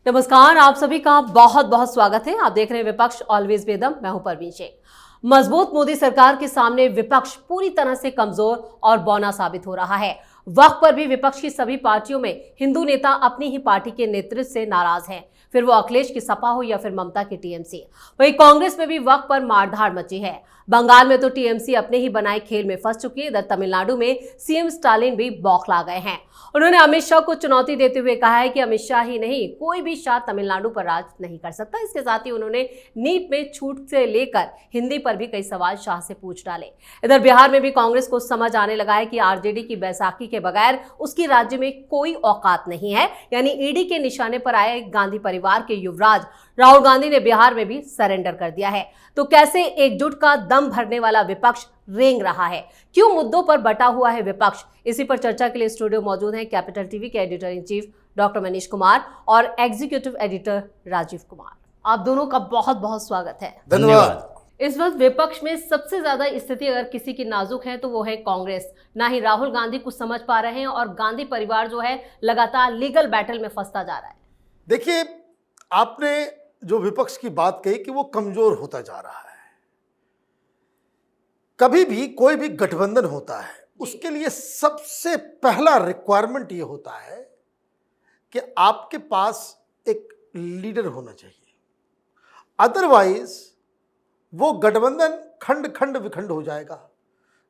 नमस्कार, आप सभी का बहुत बहुत स्वागत है। आप देख रहे हैं विपक्ष ऑलवेज बेदम। मैं हूं परवीन शेख। मजबूत मोदी सरकार के सामने विपक्ष पूरी तरह से कमजोर और बौना साबित हो रहा है। वक्त पर भी विपक्ष की सभी पार्टियों में हिंदू नेता अपनी ही पार्टी के नेतृत्व से नाराज हैं, फिर वो अखिलेश की सपा हो या फिर ममता की टीएमसी। वहीं कांग्रेस में भी वक्त पर मारधाड़ मची है। बंगाल में तो टीएमसी अपने ही बनाए खेल में फंस चुकी है। इधर तमिलनाडु में सीएम स्टालिन भी बौखला गए हैं। उन्होंने अमित शाह को चुनौती देते हुए कहा है कि अमित शाह ही नहीं, कोई भी शाह तमिलनाडु पर राज नहीं कर सकता। इसके साथ ही उन्होंने नीट में छूट से लेकर हिंदी पर भी कई सवाल शाह से पूछ डाले। इधर बिहार में भी कांग्रेस को समझ आने लगा है कि आरजेडी की बैसाखी के बगैर उसकी राज्य में कोई औकात नहीं है। यानी ईडी के निशाने पर आए गांधी परिवार के युवराज राहुल गांधी ने बिहार में भी सरेंडर कर दिया है। तो कैसे एकजुट का दम भरने वाला विपक्ष रेंग रहा है, क्यों मुद्दों पर बटा हुआ है विपक्ष? इसी पर चर्चा के लिए स्टूडियो मौजूद हैं कैपिटल टीवी के editor in chief doctor Manish Kumar और एग्जीक्यूटिव एडिटर राजीव कुमार। आप दोनों का बहुत बहुत स्वागत है। धन्यवाद। इस वक्त विपक्ष में सबसे ज्यादा स्थिति अगर किसी की नाजुक है तो वो है कांग्रेस। ना ही राहुल गांधी कुछ समझ पा रहे हैं और गांधी परिवार जो है लगातार लीगल बैटल में फंसता जा रहा है। देखिए, आपने जो विपक्ष की बात कही कि वो कमजोर होता जा रहा है। कभी भी कोई भी गठबंधन होता है, उसके लिए सबसे पहला रिक्वायरमेंट ये होता है कि आपके पास एक लीडर होना चाहिए। अदरवाइज वो गठबंधन खंड खंड विखंड हो जाएगा।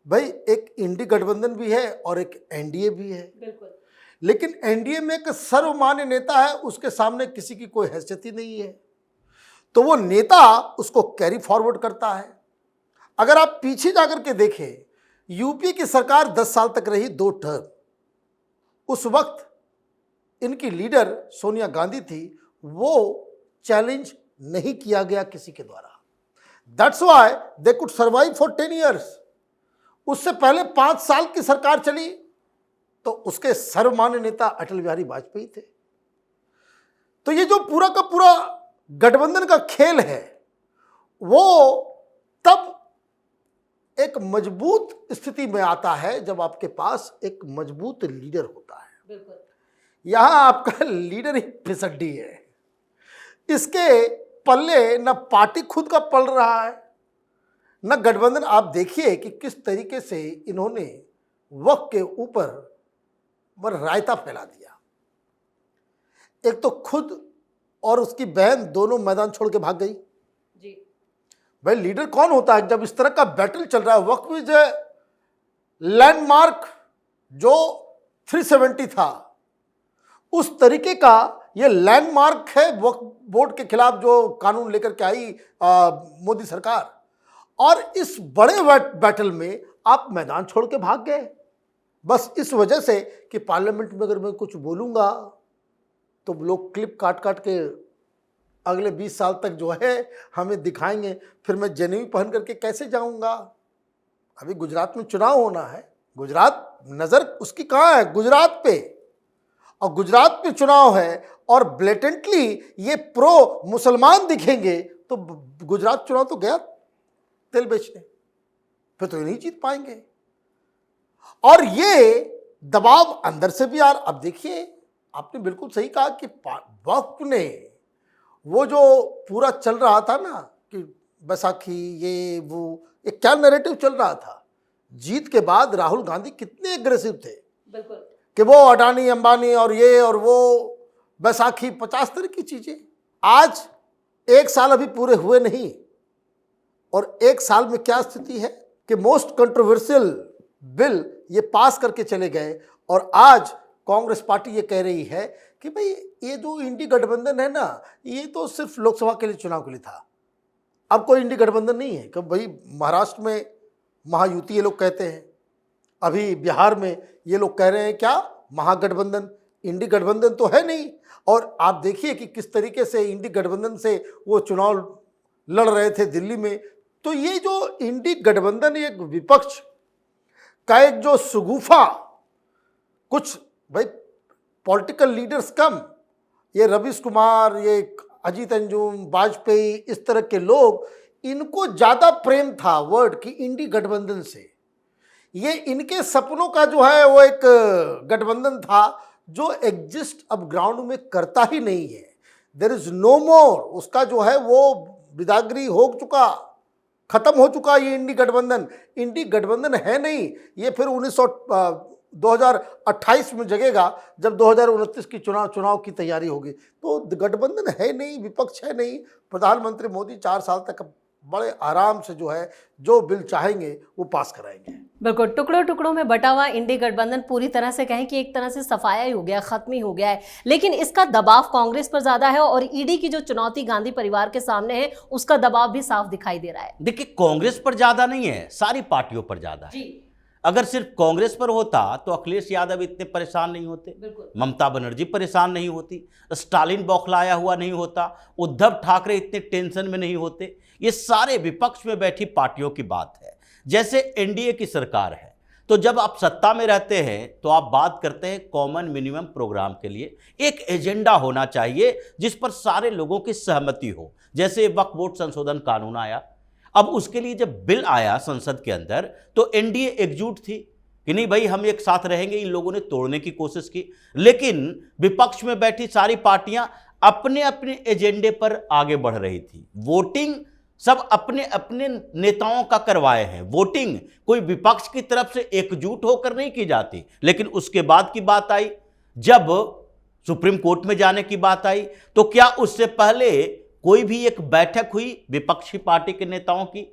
भाई, एक इंडी गठबंधन भी है और एक एनडीए भी है। बिल्कुल। लेकिन एनडीए में एक सर्वमान्य नेता है, उसके सामने किसी की कोई हैसियत ही नहीं है, तो वो नेता उसको कैरी फॉरवर्ड करता है। अगर आप पीछे जाकर के देखें, यूपी की सरकार 10 साल तक रही, 2 टर्म। उस वक्त इनकी लीडर सोनिया गांधी थी, वो चैलेंज नहीं किया गया किसी के द्वारा। That's why they could survive for 10 years. उससे पहले 5 साल की सरकार चली तो उसके सर्वमान्य नेता अटल बिहारी वाजपेयी थे। तो ये जो पूरा का पूरा गठबंधन का खेल है, वो तब एक मजबूत स्थिति में आता है जब आपके पास एक मजबूत लीडर होता है। बिल्कुल। यहां आपका लीडर ही फिसड्डी है। इसके पल्ले न पार्टी खुद का पल रहा है, न गठबंधन। आप देखिए कि किस तरीके से इन्होंने वक्त के ऊपर रायता फैला दिया। एक तो खुद और उसकी बहन दोनों मैदान छोड़ के भाग गई। जी। भाई, लीडर कौन होता है जब इस तरह का बैटल चल रहा है? वक्त में जो लैंडमार्क जो 370 था, उस तरीके का ये लैंडमार्क है वक्फ बोर्ड के खिलाफ जो कानून लेकर के आई मोदी सरकार। और इस बड़े बैटल में आप मैदान छोड़ के भाग गए, बस इस वजह से कि पार्लियामेंट में अगर मैं कुछ बोलूंगा तो लोग क्लिप काट काट के अगले 20 साल तक जो है हमें दिखाएंगे, फिर मैं जनेऊ पहन करके कैसे जाऊंगा? अभी गुजरात में चुनाव होना है। गुजरात, नज़र उसकी कहाँ है? गुजरात पे। और गुजरात में चुनाव है और ब्लेटेंटली ये प्रो मुसलमान दिखेंगे तो गुजरात चुनाव तो गया तेल बेचने, फिर तो नहीं जीत पाएंगे। और ये दबाव अंदर से भी यार, अब देखिए, आपने बिल्कुल सही कहा कि वक्त ने वो जो पूरा चल रहा था ना कि बैसाखी, ये वो, एक क्या नैरेटिव चल रहा था। जीत के बाद राहुल गांधी कितने एग्रेसिव थे। बिल्कुल। कि वो अडानी अंबानी और ये और वो बैसाखी, 50 तरह की चीजें। आज 1 साल अभी पूरे हुए नहीं, और 1 साल में क्या स्थिति है कि मोस्ट कंट्रोवर्शियल बिल ये पास करके चले गए। और आज कांग्रेस पार्टी ये कह रही है कि भाई ये जो इंडी गठबंधन है ना, ये तो सिर्फ लोकसभा के लिए, चुनाव के लिए था। अब कोई इंडी गठबंधन नहीं है। कि भाई महाराष्ट्र में महायुति ये लोग कहते हैं, अभी बिहार में ये लोग कह रहे हैं क्या महागठबंधन। इंडी गठबंधन तो है नहीं। और आप देखिए कि किस तरीके से इंडी गठबंधन से वो चुनाव लड़ रहे थे दिल्ली में। तो ये जो इंडी गठबंधन, एक विपक्ष का एक जो सुगुफा, कुछ भाई पॉलिटिकल लीडर्स कम, ये रवीश कुमार, ये अजीत अंजुम, वाजपेयी, इस तरह के लोग, इनको ज़्यादा प्रेम था वर्ड की इंडी गठबंधन से। ये इनके सपनों का जो है वो एक गठबंधन था जो एग्जिस्ट अब ग्राउंड में करता ही नहीं है। देयर इज नो मोर, उसका जो है वो बिदागरी हो चुका, खत्म हो चुका ये इंडी गठबंधन। इंडी गठबंधन है नहीं, ये फिर 2028 में जगेगा जब 2029 की चुनाव की तैयारी होगी। तो गठबंधन है नहीं, विपक्ष है नहीं। प्रधानमंत्री मोदी 4 साल तक बड़े आराम से जो है जो बिल चाहेंगे वो पास कराएंगे। बिल्कुल, टुकड़ों टुकड़ों में बटा हुआ इंडी गठबंधन पूरी तरह से कहें कि एक तरह से सफाया ही हो गया, खत्म ही हो गया है। लेकिन इसका दबाव कांग्रेस पर ज्यादा है और ईडी की जो चुनौती गांधी परिवार के सामने है उसका दबाव भी साफ दिखाई दे रहा है। देखिए, कांग्रेस पर ज्यादा नहीं है, सारी पार्टियों पर ज्यादा है। अगर सिर्फ कांग्रेस पर होता तो अखिलेश यादव इतने परेशान नहीं होते, ममता बनर्जी परेशान नहीं होती, स्टालिन बौखलाया हुआ नहीं होता, उद्धव ठाकरे इतने टेंशन में नहीं होते। ये सारे विपक्ष में बैठी पार्टियों की बात है। जैसे एनडीए की सरकार है, तो जब आप सत्ता में रहते हैं तो आप बात करते हैं कॉमन मिनिमम प्रोग्राम के लिए एक एजेंडा होना चाहिए जिस पर सारे लोगों की सहमति हो। जैसे वक्फ बोर्ड संशोधन कानून आया, अब उसके लिए जब बिल आया संसद के अंदर तो एनडीए एकजुट थी कि नहीं भाई हम एक साथ रहेंगे। इन लोगों ने तोड़ने की कोशिश की, लेकिन विपक्ष में बैठी सारी पार्टियां अपने अपने एजेंडे पर आगे बढ़ रही थी। वोटिंग सब अपने अपने नेताओं का करवाए हैं। वोटिंग कोई विपक्ष की तरफ से एकजुट होकर नहीं की जाती। लेकिन उसके बाद की बात आई, जब सुप्रीम कोर्ट में जाने की बात आई, तो क्या उससे पहले कोई भी एक बैठक हुई विपक्षी पार्टी के नेताओं की?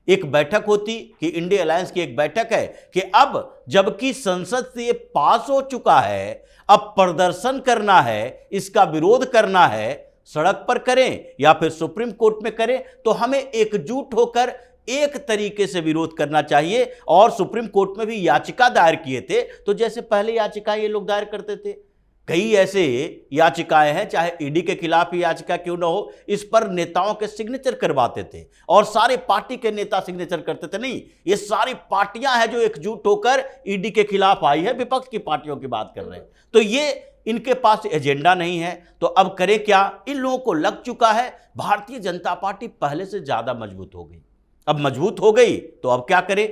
एक बैठक होती कि इंडिया अलायंस की एक बैठक है कि अब जबकि संसद से ये पास हो चुका है, अब प्रदर्शन करना है, इसका विरोध करना है, सड़क पर करें या फिर सुप्रीम कोर्ट में करें, तो हमें एकजुट होकर एक तरीके से विरोध करना चाहिए। और सुप्रीम कोर्ट में भी याचिका दायर किए थे। तो जैसे पहले याचिकाएं ये लोग दायर करते थे, कई ऐसे याचिकाएं हैं, चाहे ईडी के खिलाफ ही याचिका क्यों ना हो, इस पर नेताओं के सिग्नेचर करवाते थे और सारे पार्टी के नेता सिग्नेचर करते थे। नहीं, ये सारी पार्टियां हैं जो एकजुट होकर ईडी के खिलाफ आई है, विपक्ष की पार्टियों की बात कर रहे हैं। तो ये इनके पास एजेंडा नहीं है, तो अब करें क्या? इन लोगों को लग चुका है भारतीय जनता पार्टी पहले से ज्यादा मजबूत हो गई। अब मजबूत हो गई तो अब क्या करें,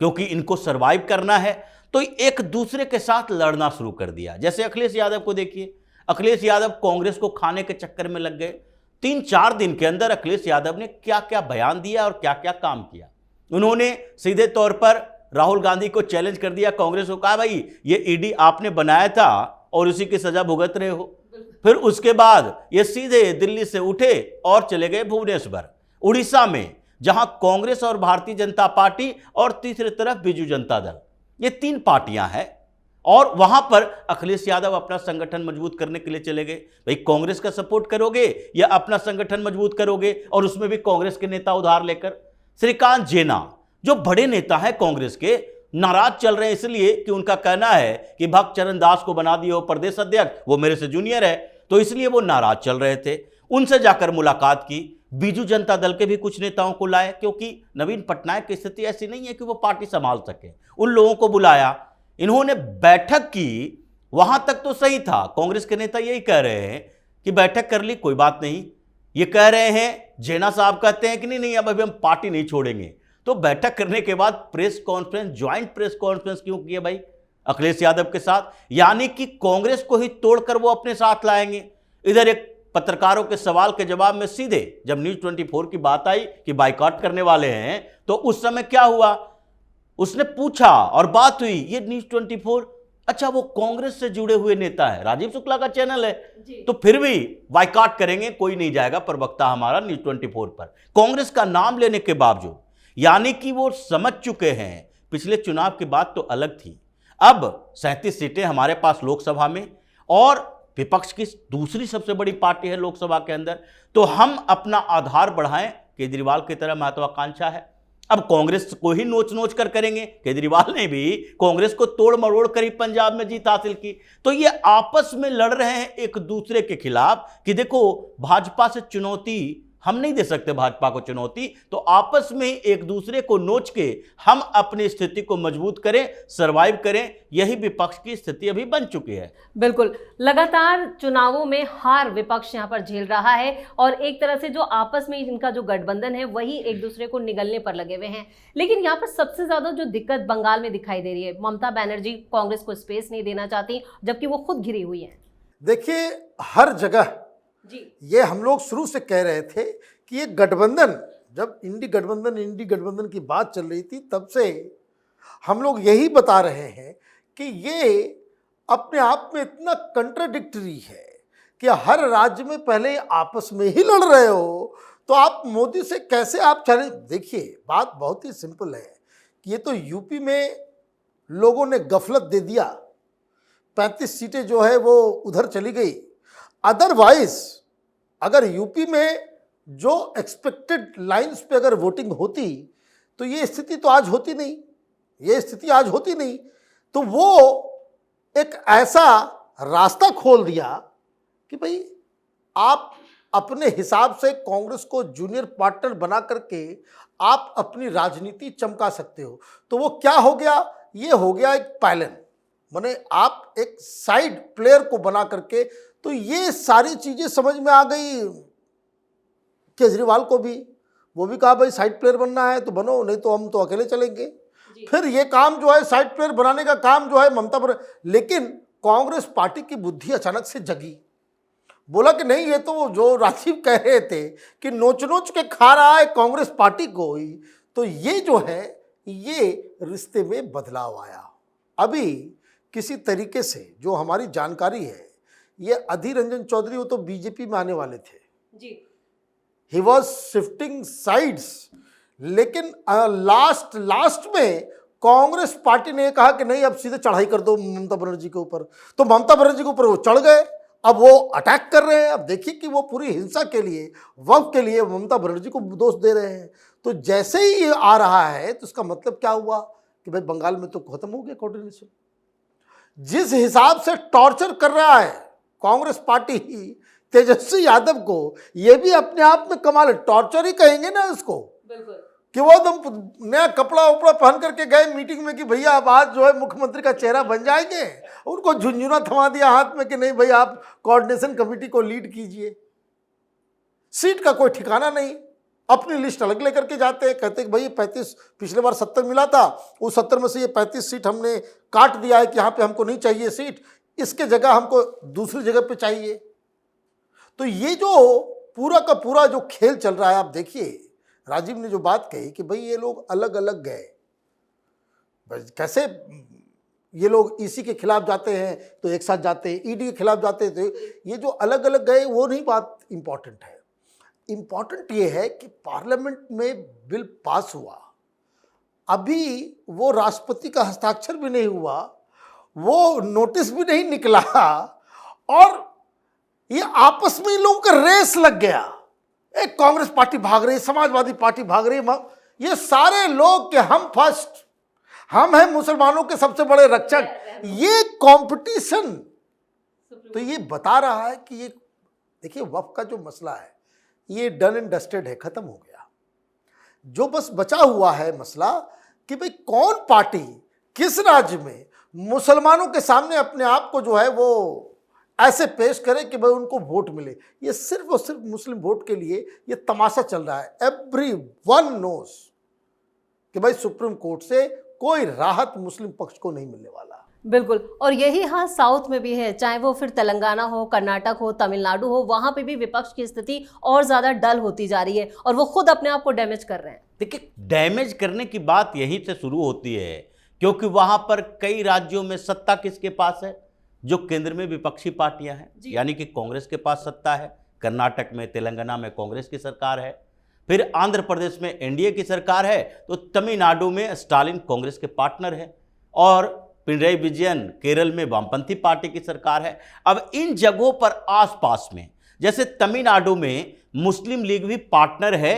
क्योंकि इनको सरवाइव करना है, तो एक दूसरे के साथ लड़ना शुरू कर दिया। जैसे अखिलेश यादव को देखिए, अखिलेश यादव कांग्रेस को खाने के चक्कर में लग गए। 3-4 दिन के अंदर अखिलेश यादव ने क्या क्या बयान दिया और क्या क्या काम किया। उन्होंने सीधे तौर पर राहुल गांधी को चैलेंज कर दिया, कांग्रेस को कहा भाई ये ईडी आपने बनाया था और उसी की सजा भुगत रहे हो। फिर उसके बाद ये सीधे दिल्ली से उठे और चले गए भुवनेश्वर, उड़ीसा में, जहां कांग्रेस और भारतीय जनता पार्टी और तीसरी तरफ बीजू जनता दल, ये 3 पार्टियां हैं। और वहां पर अखिलेश यादव अपना संगठन मजबूत करने के लिए चले गए। भाई कांग्रेस का सपोर्ट करोगे या अपना संगठन मजबूत करोगे, और उसमें भी कांग्रेस के नेता उधार लेकर। श्रीकांत जेना जो बड़े नेता हैं कांग्रेस के, नाराज चल रहे हैं इसलिए कि उनका कहना है कि भक्त चरण दास को बना दिए हो प्रदेश अध्यक्ष, वो मेरे से जूनियर है, तो इसलिए वो नाराज चल रहे थे। उनसे जाकर मुलाकात की, बीजू जनता दल के भी कुछ नेताओं को लाए, क्योंकि नवीन पटनायक की स्थिति ऐसी नहीं है कि वो पार्टी संभाल सके। उन लोगों को बुलाया, इन्होंने बैठक की। वहां तक तो सही था, कांग्रेस के नेता यही कह रहे हैं कि बैठक कर ली कोई बात नहीं। ये कह रहे हैं, जेना साहब कहते हैं कि नहीं अब अभी हम पार्टी नहीं छोड़ेंगे। तो बैठक करने के बाद press conference, joint press conference क्यों किए भाई अखिलेश यादव के साथ? यानी कि कांग्रेस को ही तोड़कर वो अपने साथ लाएंगे। इधर एक पत्रकारों के सवाल के जवाब में सीधे जब न्यूज 24 की बात आई कि बाइकआउट करने वाले हैं, तो उस समय क्या हुआ, उसने पूछा और बात हुई, ये न्यूज 24, अच्छा वो कांग्रेस से जुड़े हुए नेता है, राजीव शुक्ला का चैनल है, तो फिर भी बाइकआउट करेंगे, कोई नहीं जाएगा प्रवक्ता हमारा न्यूज 24 पर, कांग्रेस का नाम लेने के बावजूद। यानी कि वो समझ चुके हैं, पिछले चुनाव की बात तो अलग थी, अब 37 सीटें हमारे पास लोकसभा में और विपक्ष की दूसरी सबसे बड़ी पार्टी है लोकसभा के अंदर, तो हम अपना आधार बढ़ाएं, केजरीवाल की तरह महत्वाकांक्षा है। अब कांग्रेस को ही नोच नोच कर करेंगे। केजरीवाल ने भी कांग्रेस को तोड़ मरोड़ कर ही पंजाब में जीत हासिल की। तो ये आपस में लड़ रहे हैं एक दूसरे के खिलाफ कि देखो भाजपा से चुनौती हम नहीं दे सकते, भाजपा को चुनौती, तो आपस में एक दूसरे को नोच के हम अपनी स्थिति को मजबूत करें, सरवाइव करें। यही विपक्ष की स्थिति अभी बन चुकी है। बिल्कुल, लगातार चुनावों में हार विपक्ष यहाँ पर झेल रहा है और एक तरह से जो आपस में इनका जो गठबंधन है वही एक दूसरे को निगलने पर लगे हुए हैं। लेकिन यहाँ पर सबसे ज्यादा जो दिक्कत बंगाल में दिखाई दे रही है, ममता बनर्जी कांग्रेस को स्पेस नहीं देना चाहती, जबकि वो खुद घिरी हुई है। देखिए, हर जगह ये हम लोग शुरू से कह रहे थे कि ये गठबंधन, जब इंडी गठबंधन की बात चल रही थी तब से हम लोग यही बता रहे हैं कि ये अपने आप में इतना कंट्राडिक्टरी है कि हर राज्य में पहले आपस में ही लड़ रहे हो, तो आप मोदी से कैसे आप चले। देखिए बात बहुत ही सिंपल है कि ये तो यूपी में लोगों ने गफलत दे दिया, 35 सीटें जो है वो उधर चली गई। अदरवाइज अगर यूपी में जो एक्सपेक्टेड लाइंस पे अगर वोटिंग होती तो ये स्थिति तो आज होती नहीं, तो वो एक ऐसा रास्ता खोल दिया कि भाई आप अपने हिसाब से कांग्रेस को जूनियर पार्टनर बना करके आप अपनी राजनीति चमका सकते हो। तो वो क्या हो गया, ये हो गया एक पायलन, माने आप एक साइड प्लेयर को बना करके। तो ये सारी चीजें समझ में आ गई केजरीवाल को भी, वो भी कहा भाई साइड प्लेयर बनना है तो बनो, नहीं तो हम तो अकेले चलेंगे। फिर ये काम जो है साइड प्लेयर बनाने का काम जो है ममता पर, लेकिन कांग्रेस पार्टी की बुद्धि अचानक से जगी, बोला कि नहीं, ये तो जो राजीव कह रहे थे कि नोच नोच के खा रहा है कांग्रेस पार्टी को ही, तो ये जो है ये रिश्ते में बदलाव आया। अभी किसी तरीके से जो हमारी जानकारी है, ये अधीर रंजन चौधरी वो तो बीजेपी में आने वाले थे जी, ही वॉज शिफ्टिंग साइड्स, लेकिन लास्ट में कांग्रेस पार्टी ने कहा कि नहीं अब सीधे चढ़ाई कर दो ममता बनर्जी के ऊपर, तो ममता बनर्जी के ऊपर वो चढ़ गए, अब वो अटैक कर रहे हैं। अब देखिए कि वो पूरी हिंसा के लिए, वक्त के लिए ममता बनर्जी को दोष दे रहे हैं। तो जैसे ही ये आ रहा है तो इसका मतलब क्या हुआ कि भाई बंगाल में तो खत्म हो गया कोऑर्डिनेशन। जिस हिसाब से टॉर्चर कर रहा है कांग्रेस पार्टी ही तेजस्वी यादव को, ये भी अपने आप में कमाल है, टॉर्चर ही कहेंगे ना इसको, बिल्कुल, कि वो एकदम नया कपड़ा उपड़ा पहन करके गए मीटिंग में कि भैया आप आज जो है मुख्यमंत्री का चेहरा बन जाएंगे, उनको झुंझुना थमा दिया हाथ में कि नहीं भाई आप कोऑर्डिनेशन कमेटी को लीड कीजिए। सीट का कोई ठिकाना नहीं, अपनी लिस्ट अलग लेकर के जाते हैं, कहते हैं भाई 35, पिछले बार 70 मिला था, उस 70 में से ये 35 सीट हमने काट दिया है कि यहाँ पे हमको नहीं चाहिए सीट, इसके जगह हमको दूसरी जगह पे चाहिए। तो ये जो पूरा का पूरा जो खेल चल रहा है, आप देखिए राजीव ने जो बात कही कि भाई ये लोग अलग अलग गए, कैसे ये लोग ईसी के खिलाफ जाते हैं तो एक साथ जाते हैं, ईडी के खिलाफ जाते हैं, तो ये जो अलग अलग गए वो नहीं बात इंपॉर्टेंट है। इंपॉर्टेंट ये है कि पार्लियामेंट में बिल पास हुआ, अभी वो राष्ट्रपति का हस्ताक्षर भी नहीं हुआ, वो नोटिस भी नहीं निकला, और ये आपस में लोगों का रेस लग गया। एक कांग्रेस पार्टी भाग रही, समाजवादी पार्टी भाग रही, ये सारे लोग कि हम फर्स्ट, हम हैं मुसलमानों के सबसे बड़े रक्षक, ये कंपटीशन। तो ये बता रहा है कि ये देखिए वक्फ का जो मसला है ये डन एंड डस्टेड है, खत्म हो गया। जो बस बचा हुआ है मसला कि भाई कौन पार्टी किस राज्य में मुसलमानों के सामने अपने आप को जो है वो ऐसे पेश करे कि भाई उनको वोट मिले। ये सिर्फ और सिर्फ मुस्लिम वोट के लिए ये तमाशा चल रहा है। एवरीवन नोस कि भाई सुप्रीम कोर्ट से कोई राहत मुस्लिम पक्ष को नहीं मिलने वाला। बिल्कुल, और यही हाल साउथ में भी है, चाहे वो फिर तेलंगाना हो, कर्नाटक हो, तमिलनाडु हो, वहां पे भी विपक्ष की स्थिति और ज्यादा डल होती जा रही है और वो खुद अपने आप को डैमेज कर रहे हैं। देखिए, डैमेज करने की बात यहीं से शुरू होती है, क्योंकि वहां पर कई राज्यों में सत्ता किसके पास है? जो केंद्र में विपक्षी पार्टियां हैं, यानी कि कांग्रेस के पास सत्ता है। कर्नाटक में, तेलंगाना में कांग्रेस की सरकार है, फिर आंध्र प्रदेश में एनडीए की सरकार है, तो तमिलनाडु में स्टालिन कांग्रेस के पार्टनर है, और पिनराई विजयन केरल में वामपंथी पार्टी की सरकार है। अब इन जगहों पर आसपास में, जैसे तमिलनाडु में मुस्लिम लीग भी पार्टनर है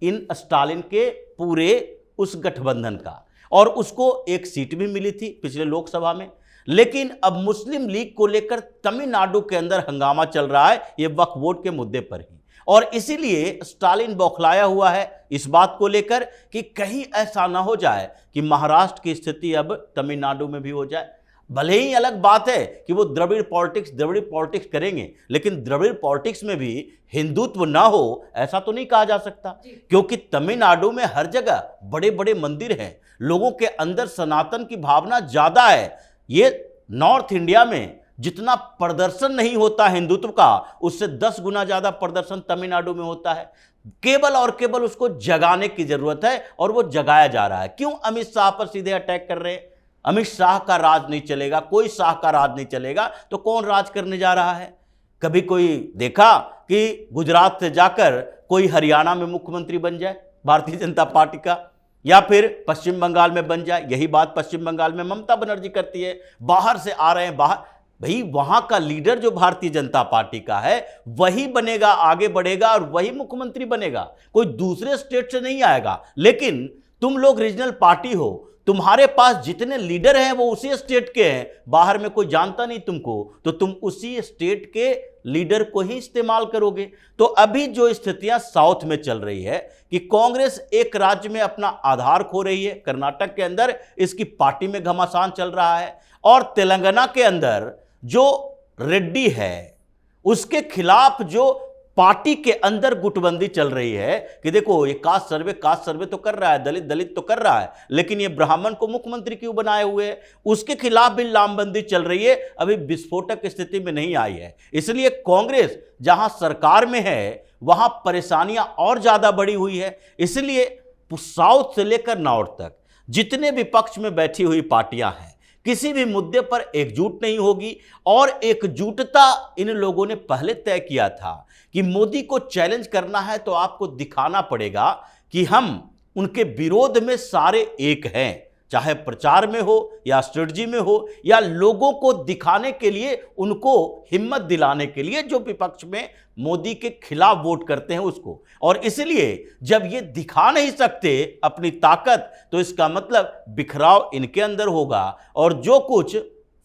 इन स्टालिन के पूरे उस गठबंधन का, और उसको एक सीट भी मिली थी पिछले लोकसभा में। लेकिन अब मुस्लिम लीग को लेकर तमिलनाडु के अंदर हंगामा चल रहा है, ये वक्फ बोर्ड के मुद्दे पर ही, और इसीलिए स्टालिन बौखलाया हुआ है इस बात को लेकर कि कहीं ऐसा ना हो जाए कि महाराष्ट्र की स्थिति अब तमिलनाडु में भी हो जाए। भले ही अलग बात है कि वो द्रविड़ पॉलिटिक्स करेंगे, लेकिन द्रविड़ पॉलिटिक्स में भी हिंदुत्व ना हो ऐसा तो नहीं कहा जा सकता, क्योंकि तमिलनाडु में हर जगह बड़े बड़े मंदिर हैं, लोगों के अंदर सनातन की भावना ज़्यादा है। ये नॉर्थ इंडिया में जितना प्रदर्शन नहीं होता हिंदुत्व का, उससे 10 गुना ज्यादा प्रदर्शन तमिलनाडु में होता है। केवल और केवल उसको जगाने की जरूरत है और वो जगाया जा रहा है। क्यों अमित शाह पर सीधे अटैक कर रहे हैं? अमित शाह का राज नहीं चलेगा, कोई शाह का राज नहीं चलेगा, तो कौन राज करने जा रहा है? कभी कोई देखा कि गुजरात से जाकर कोई हरियाणा में मुख्यमंत्री बन जाए भारतीय जनता पार्टी का, या फिर पश्चिम बंगाल में बन जाए? यही बात पश्चिम बंगाल में ममता बनर्जी करती है। बाहर से आ रहे हैं, बाहर भाई वहां का लीडर जो भारतीय जनता पार्टी का है वही बनेगा, आगे बढ़ेगा और वही मुख्यमंत्री बनेगा, कोई दूसरे स्टेट से नहीं आएगा। लेकिन तुम लोग रीजनल पार्टी हो, तुम्हारे पास जितने लीडर हैं वो उसी स्टेट के हैं, बाहर में कोई जानता नहीं तुमको, तो तुम उसी स्टेट के लीडर को ही इस्तेमाल करोगे। तो अभी जो स्थितियां साउथ में चल रही है कि कांग्रेस एक राज्य में अपना आधार खो रही है, कर्नाटक के अंदर इसकी पार्टी में घमासान चल रहा है, और तेलंगाना के अंदर जो रेड्डी है उसके खिलाफ जो पार्टी के अंदर गुटबंदी चल रही है कि देखो ये कास्ट सर्वे तो कर रहा है, दलित तो कर रहा है, लेकिन ये ब्राह्मण को मुख्यमंत्री क्यों बनाए हुए है, उसके खिलाफ भी लामबंदी चल रही है, अभी विस्फोटक स्थिति में नहीं आई है। इसलिए कांग्रेस जहां सरकार में है वहां परेशानियां और ज्यादा बढ़ी हुई है। इसलिए साउथ से लेकर नॉर्थ तक जितने विपक्ष में बैठी हुई पार्टियां हैं, किसी भी मुद्दे पर एकजुट नहीं होगी। और एकजुटता इन लोगों ने पहले तय किया था कि मोदी को चैलेंज करना है तो आपको दिखाना पड़ेगा कि हम उनके विरोध में सारे एक हैं, चाहे प्रचार में हो या स्ट्रेटजी में हो या लोगों को दिखाने के लिए, उनको हिम्मत दिलाने के लिए जो विपक्ष में मोदी के खिलाफ वोट करते हैं उसको। और इसलिए जब ये दिखा नहीं सकते अपनी ताकत, तो इसका मतलब बिखराव इनके अंदर होगा, और जो कुछ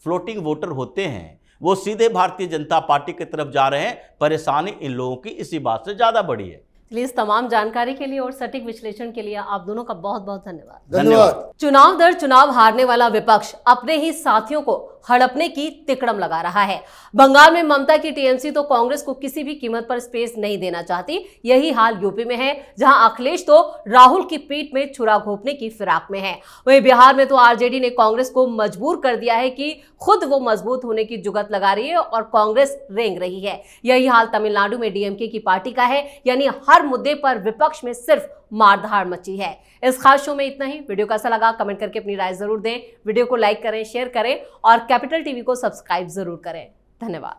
फ्लोटिंग वोटर होते हैं वो सीधे भारतीय जनता पार्टी की तरफ जा रहे हैं। परेशानी इन लोगों की इसी बात से ज्यादा बड़ी है। इस तमाम जानकारी के लिए और सटीक विश्लेषण के लिए आप दोनों का बहुत बहुत धन्यवाद। धन्यवाद। चुनाव दर चुनाव हारने वाला विपक्ष अपने ही साथियों को हड़पने की तिकड़म लगा रहा है। बंगाल में ममता की टीएमसी तो कांग्रेस को किसी भी कीमत पर स्पेस नहीं देना चाहती। यही हाल यूपी में है, जहां अखिलेश तो राहुल की पीठ में छुरा घोंपने की फिराक में है। वहीं बिहार में तो आरजेडी ने कांग्रेस को मजबूर कर दिया है कि खुद वो मजबूत होने की जुगत लगा रही है और कांग्रेस रेंग रही है। यही हाल तमिलनाडु में डीएमके की पार्टी का है, यानी हर मुद्दे पर विपक्ष में सिर्फ मारधाड़ मची है। इस खास शो में इतना ही। वीडियो कैसा लगा कमेंट करके अपनी राय जरूर दें। वीडियो को लाइक करें, शेयर करें और कैपिटल टीवी को सब्सक्राइब जरूर करें। धन्यवाद।